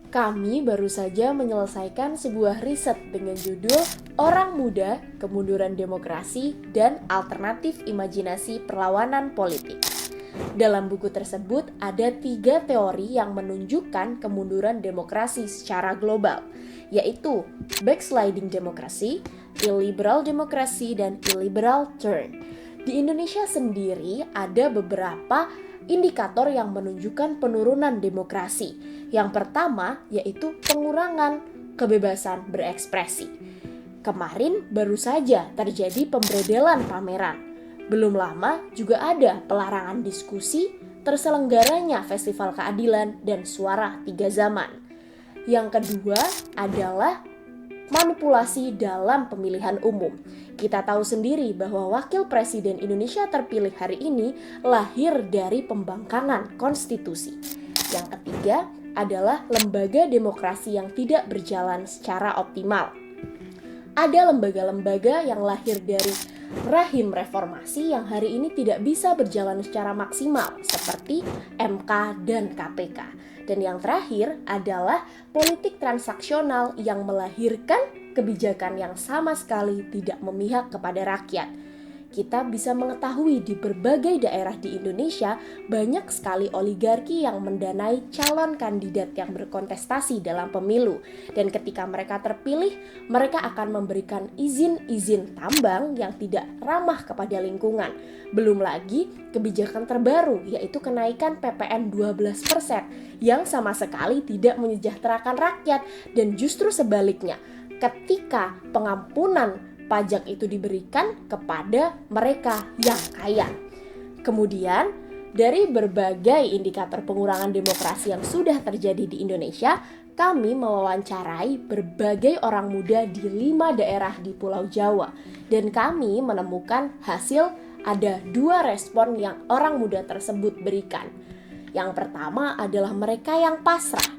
Kami baru saja menyelesaikan sebuah riset dengan judul Orang Muda, Kemunduran Demokrasi, dan Alternatif Imajinasi Perlawanan Politik. Dalam buku tersebut ada 3 teori yang menunjukkan kemunduran demokrasi secara global, yaitu backsliding demokrasi, illiberal demokrasi, dan illiberal turn. Di Indonesia sendiri ada beberapa indikator yang menunjukkan penurunan demokrasi. Yang pertama yaitu pengurangan kebebasan berekspresi. Kemarin baru saja terjadi pemberedelan pameran. Belum lama juga ada pelarangan diskusi, terselenggaranya Festival Keadilan dan Suara Tiga Zaman. Yang kedua adalah manipulasi dalam pemilihan umum. Kita tahu sendiri bahwa Wakil Presiden Indonesia terpilih hari ini lahir dari pembangkangan konstitusi. Yang ketiga adalah lembaga demokrasi yang tidak berjalan secara optimal. Ada lembaga-lembaga yang lahir dari rahim reformasi yang hari ini tidak bisa berjalan secara maksimal, seperti MK dan KPK. Dan yang terakhir adalah politik transaksional yang melahirkan kebijakan yang sama sekali tidak memihak kepada rakyat. Kita bisa mengetahui di berbagai daerah di Indonesia banyak sekali oligarki yang mendanai calon kandidat yang berkontestasi dalam pemilu. Dan ketika mereka terpilih, mereka akan memberikan izin-izin tambang yang tidak ramah kepada lingkungan. Belum lagi kebijakan terbaru yaitu kenaikan PPN 12% yang sama sekali tidak menyejahterakan rakyat. Dan justru sebaliknya, ketika pengampunan pajak itu diberikan kepada mereka yang kaya. Kemudian, dari berbagai indikator pengurangan demokrasi yang sudah terjadi di Indonesia, kami mewawancarai berbagai orang muda di 5 daerah di Pulau Jawa. Dan kami menemukan hasil ada 2 respon yang orang muda tersebut berikan. Yang pertama adalah mereka yang pasrah.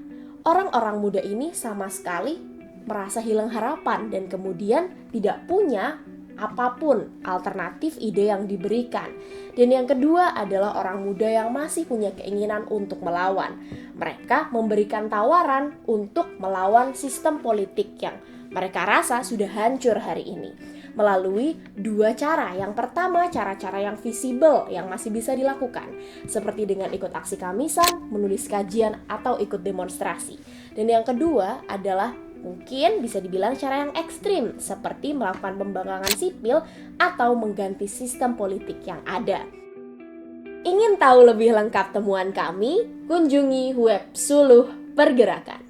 Orang-orang muda ini sama sekali merasa hilang harapan dan kemudian tidak punya apapun alternatif ide yang diberikan. Dan yang kedua adalah orang muda yang masih punya keinginan untuk melawan. Mereka memberikan tawaran untuk melawan sistem politik yang mereka rasa sudah hancur hari ini melalui 2 cara. Yang pertama, cara-cara yang visible yang masih bisa dilakukan, seperti dengan ikut aksi kamisan, menulis kajian, atau ikut demonstrasi. Dan yang kedua adalah mungkin bisa dibilang cara yang ekstrim, seperti melakukan pembangkangan sipil atau mengganti sistem politik yang ada. Ingin tahu lebih lengkap temuan kami? Kunjungi web Suluh Pergerakan.